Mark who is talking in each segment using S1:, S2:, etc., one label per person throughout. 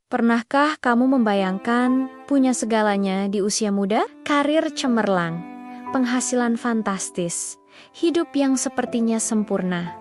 S1: Pernahkah kamu membayangkan punya segalanya di usia muda? Karir cemerlang, penghasilan fantastis, hidup yang sepertinya sempurna.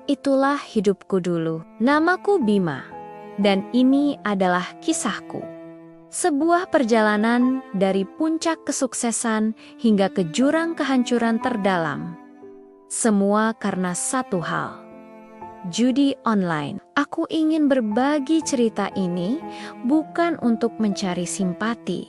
S1: Itulah hidupku dulu. Namaku Bima, dan ini adalah kisahku. Sebuah perjalanan dari puncak kesuksesan hingga ke jurang kehancuran terdalam. Semua karena satu hal. Judi online. Aku ingin berbagi cerita ini bukan untuk mencari simpati,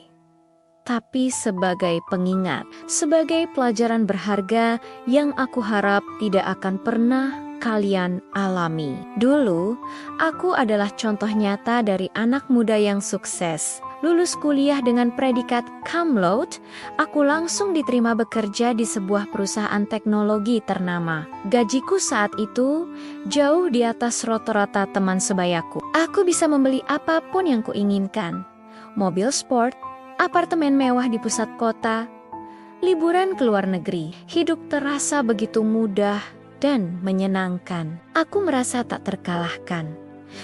S1: tapi sebagai pengingat, sebagai pelajaran berharga yang aku harap tidak akan pernah kalian alami. Dulu, aku adalah contoh nyata dari anak muda yang sukses. Lulus kuliah dengan predikat cum laude, aku langsung diterima bekerja di sebuah perusahaan teknologi ternama. Gajiku saat itu jauh di atas rata-rata teman sebayaku. Aku bisa membeli apapun yang kuinginkan. Mobil sport, apartemen mewah di pusat kota, liburan ke luar negeri. Hidup terasa begitu mudah dan menyenangkan. Aku merasa tak terkalahkan.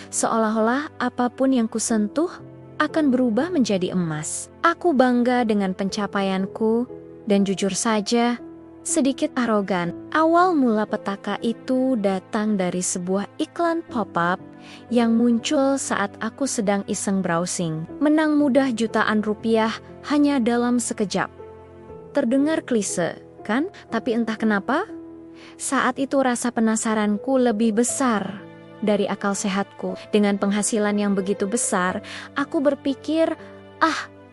S1: Seolah-olah apapun yang kusentuh akan berubah menjadi emas. Aku bangga dengan pencapaianku dan jujur saja, sedikit arogan. Awal mula petaka itu datang dari sebuah iklan pop-up yang muncul saat aku sedang iseng browsing. Menang mudah jutaan rupiah hanya dalam sekejap. Terdengar klise, kan? Tapi entah kenapa, saat itu rasa penasaranku lebih besar dari akal sehatku. Dengan penghasilan yang begitu besar, aku berpikir,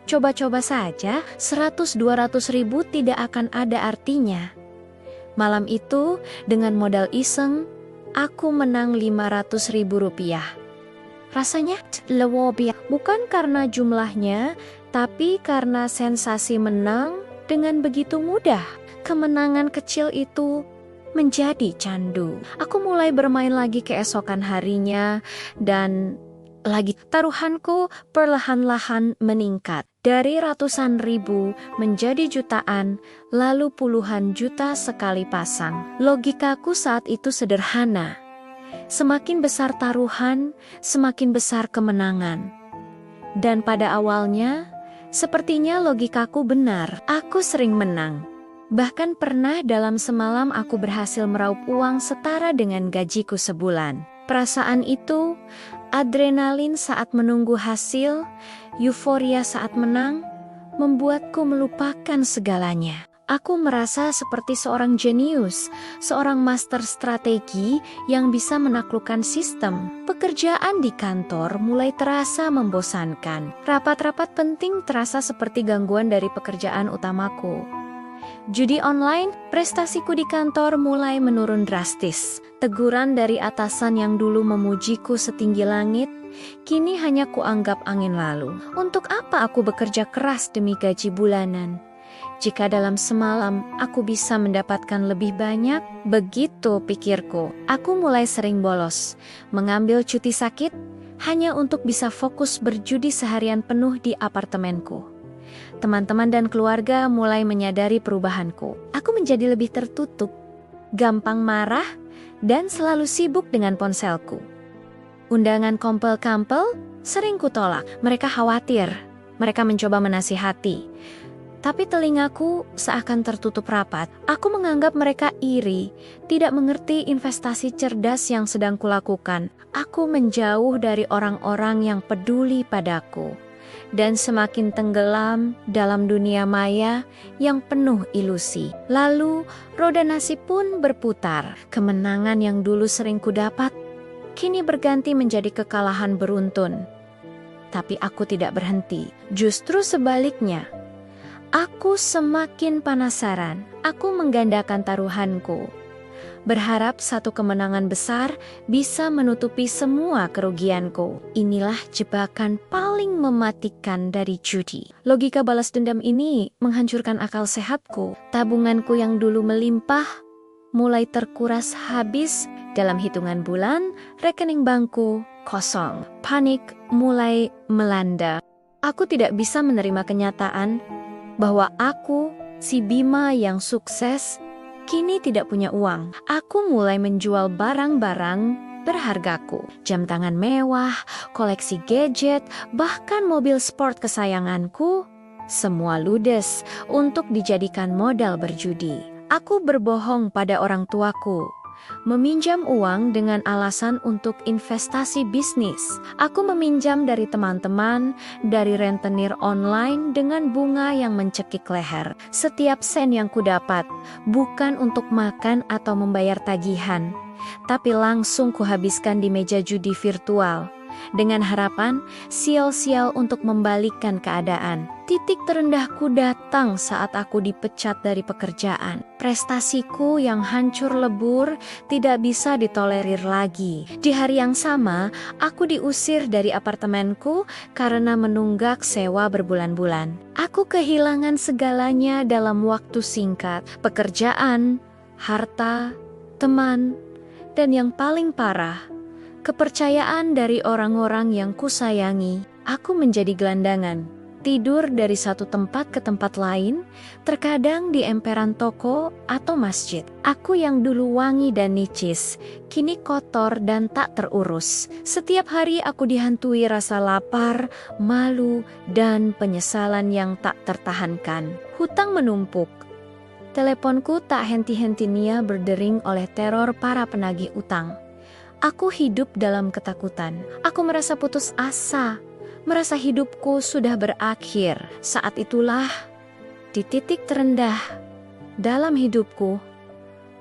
S1: coba-coba saja, 100-200 ribu tidak akan ada artinya. Malam itu, dengan modal iseng, aku menang 500 ribu rupiah. Rasanya lewobiah, bukan karena jumlahnya, tapi karena sensasi menang dengan begitu mudah. Kemenangan kecil itu menjadi candu. Aku mulai bermain lagi keesokan harinya dan lagi taruhanku perlahan-lahan meningkat. Dari ratusan ribu menjadi jutaan, lalu puluhan juta sekali pasang. Logikaku saat itu sederhana. Semakin besar taruhan, semakin besar kemenangan. Dan pada awalnya, sepertinya logikaku benar. Aku sering menang. Bahkan pernah dalam semalam aku berhasil meraup uang setara dengan gajiku sebulan. Perasaan itu, adrenalin saat menunggu hasil, euforia saat menang, membuatku melupakan segalanya. Aku merasa seperti seorang jenius, seorang master strategi yang bisa menaklukkan sistem. Pekerjaan di kantor mulai terasa membosankan. Rapat-rapat penting terasa seperti gangguan dari pekerjaan utamaku. Judi online, prestasiku di kantor mulai menurun drastis. Teguran dari atasan yang dulu memujiku setinggi langit, kini hanya kuanggap angin lalu. Untuk apa aku bekerja keras demi gaji bulanan? Jika dalam semalam aku bisa mendapatkan lebih banyak, begitu pikirku. Aku mulai sering bolos, mengambil cuti sakit, hanya untuk bisa fokus berjudi seharian penuh di apartemenku. Teman-teman dan keluarga mulai menyadari perubahanku. Aku menjadi lebih tertutup, gampang marah, dan selalu sibuk dengan ponselku. Undangan kompel-kampel sering kutolak. Mereka khawatir, mereka mencoba menasihati. Tapi telingaku seakan tertutup rapat. Aku menganggap mereka iri, tidak mengerti investasi cerdas yang sedang kulakukan. Aku menjauh dari orang-orang yang peduli padaku. Dan semakin tenggelam dalam dunia maya yang penuh ilusi. Lalu, roda nasib pun berputar. Kemenangan yang dulu sering kudapat, kini berganti menjadi kekalahan beruntun. Tapi aku tidak berhenti. Justru sebaliknya, aku semakin penasaran. Aku menggandakan taruhanku, berharap satu kemenangan besar bisa menutupi semua kerugianku. Inilah jebakan paling mematikan dari judi. Logika balas dendam ini menghancurkan akal sehatku. Tabunganku yang dulu melimpah mulai terkuras habis. Dalam hitungan bulan, rekening bankku kosong. Panik mulai melanda. Aku tidak bisa menerima kenyataan bahwa aku, si Bima yang sukses, kini tidak punya uang. Aku mulai menjual barang-barang berhargaku. Jam tangan mewah, koleksi gadget, bahkan mobil sport kesayanganku, semua ludes untuk dijadikan modal berjudi. Aku berbohong pada orang tuaku, meminjam uang dengan alasan untuk investasi bisnis. Aku meminjam dari teman-teman, dari rentenir online dengan bunga yang mencekik leher. Setiap sen yang kudapat, bukan untuk makan atau membayar tagihan, tapi langsung kuhabiskan di meja judi virtual, dengan harapan sial-sial untuk membalikkan keadaan. Titik terendahku datang saat aku dipecat dari pekerjaan. Prestasiku yang hancur lebur tidak bisa ditolerir lagi. Di hari yang sama, aku diusir dari apartemenku karena menunggak sewa berbulan-bulan. Aku kehilangan segalanya dalam waktu singkat. Pekerjaan, harta, teman, dan yang paling parah, kepercayaan dari orang-orang yang kusayangi. Aku menjadi gelandangan, tidur dari satu tempat ke tempat lain, terkadang di emperan toko atau masjid. Aku yang dulu wangi dan nicis, kini kotor dan tak terurus. Setiap hari aku dihantui rasa lapar, malu, dan penyesalan yang tak tertahankan. Hutang menumpuk. Teleponku tak henti-hentinya berdering oleh teror para penagih utang. Aku hidup dalam ketakutan. Aku merasa putus asa, merasa hidupku sudah berakhir. Saat itulah, di titik terendah dalam hidupku,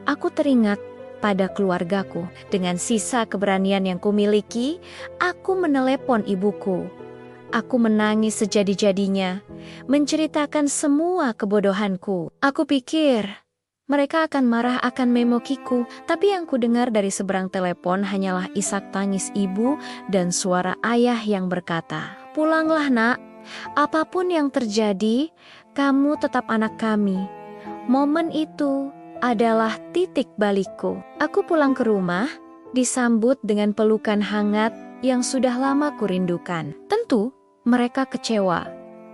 S1: aku teringat pada keluargaku. Dengan sisa keberanian yang kumiliki, aku menelepon ibuku. Aku menangis sejadi-jadinya, menceritakan semua kebodohanku. Aku pikir mereka akan marah akan memokiku, tapi yang kudengar dari seberang telepon hanyalah isak tangis ibu dan suara ayah yang berkata, "Pulanglah nak, apapun yang terjadi, kamu tetap anak kami." Momen itu adalah titik balikku. Aku pulang ke rumah, disambut dengan pelukan hangat yang sudah lama kurindukan. Tentu, mereka kecewa.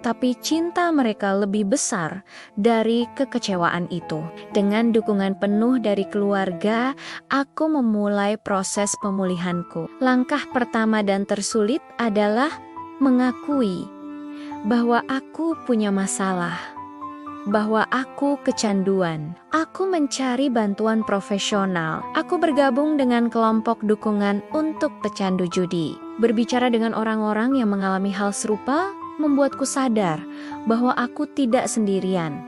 S1: Tapi cinta mereka lebih besar dari kekecewaan itu. Dengan dukungan penuh dari keluarga, aku memulai proses pemulihanku. Langkah pertama dan tersulit adalah mengakui bahwa aku punya masalah, bahwa aku kecanduan. Aku mencari bantuan profesional. Aku bergabung dengan kelompok dukungan untuk pecandu judi. Berbicara dengan orang-orang yang mengalami hal serupa membuatku sadar bahwa aku tidak sendirian.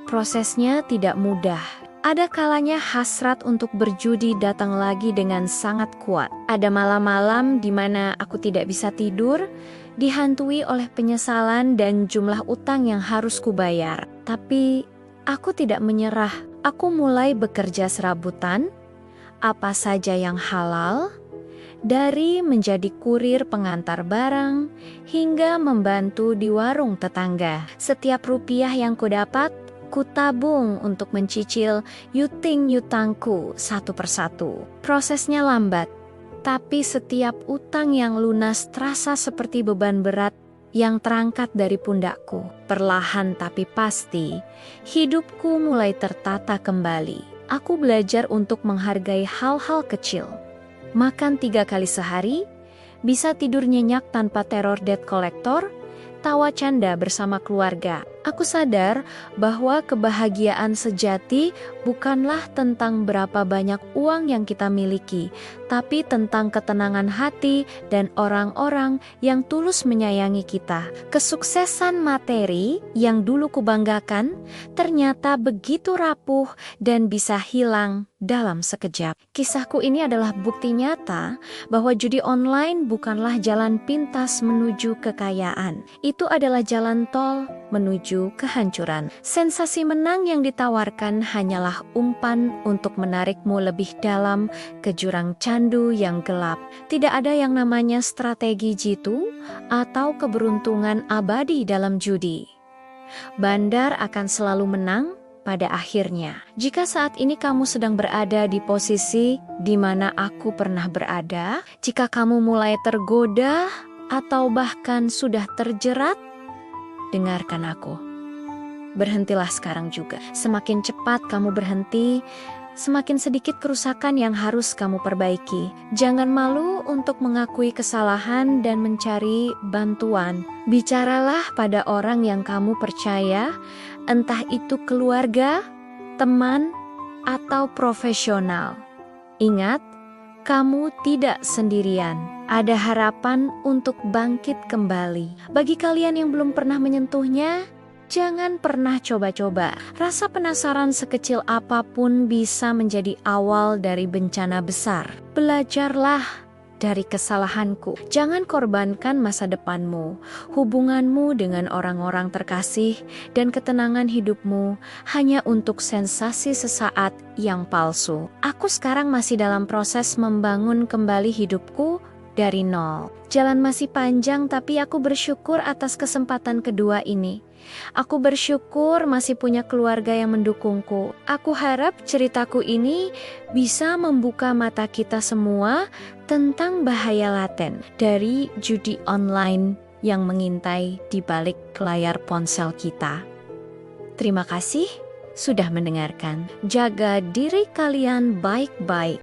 S1: Prosesnya tidak mudah. Ada kalanya hasrat untuk berjudi datang lagi dengan sangat kuat. Ada malam-malam di mana aku tidak bisa tidur, dihantui oleh penyesalan dan jumlah utang yang harus kubayar. Tapi aku tidak menyerah. Aku mulai bekerja serabutan, apa saja yang halal, dari menjadi kurir pengantar barang hingga membantu di warung tetangga. Setiap rupiah yang kudapat, kutabung untuk mencicil yuting-yutangku satu persatu. Prosesnya lambat, tapi setiap utang yang lunas terasa seperti beban berat yang terangkat dari pundakku. Perlahan tapi pasti, hidupku mulai tertata kembali. Aku belajar untuk menghargai hal-hal kecil. Makan 3 kali sehari, bisa tidur nyenyak tanpa teror debt collector, tawa canda bersama keluarga. Aku sadar bahwa kebahagiaan sejati bukanlah tentang berapa banyak uang yang kita miliki, tapi tentang ketenangan hati dan orang-orang yang tulus menyayangi kita. Kesuksesan materi yang dulu kubanggakan ternyata begitu rapuh dan bisa hilang dalam sekejap. Kisahku ini adalah bukti nyata bahwa judi online bukanlah jalan pintas menuju kekayaan. Itu adalah jalan tol menuju kehancuran. Sensasi menang yang ditawarkan hanyalah umpan untuk menarikmu lebih dalam ke jurang candu yang gelap. Tidak ada yang namanya strategi jitu atau keberuntungan abadi dalam judi. Bandar akan selalu menang pada akhirnya. Jika saat ini kamu sedang berada di posisi di mana aku pernah berada, jika kamu mulai tergoda atau bahkan sudah terjerat, dengarkan aku. Berhentilah sekarang juga. Semakin cepat kamu berhenti, semakin sedikit kerusakan yang harus kamu perbaiki. Jangan malu untuk mengakui kesalahan dan mencari bantuan. Bicaralah pada orang yang kamu percaya, entah itu keluarga, teman, atau profesional. Ingat, kamu tidak sendirian. Ada harapan untuk bangkit kembali. Bagi kalian yang belum pernah menyentuhnya, jangan pernah coba-coba. Rasa penasaran sekecil apapun bisa menjadi awal dari bencana besar. Belajarlah dari kesalahanku. Jangan korbankan masa depanmu, hubunganmu dengan orang-orang terkasih, dan ketenangan hidupmu hanya untuk sensasi sesaat yang palsu. Aku sekarang masih dalam proses membangun kembali hidupku dari nol. Jalan masih panjang, tapi aku bersyukur atas kesempatan kedua ini. Aku bersyukur masih punya keluarga yang mendukungku. Aku harap ceritaku ini bisa membuka mata kita semua tentang bahaya laten dari judi online yang mengintai di balik layar ponsel kita. Terima kasih sudah mendengarkan. Jaga diri kalian baik-baik.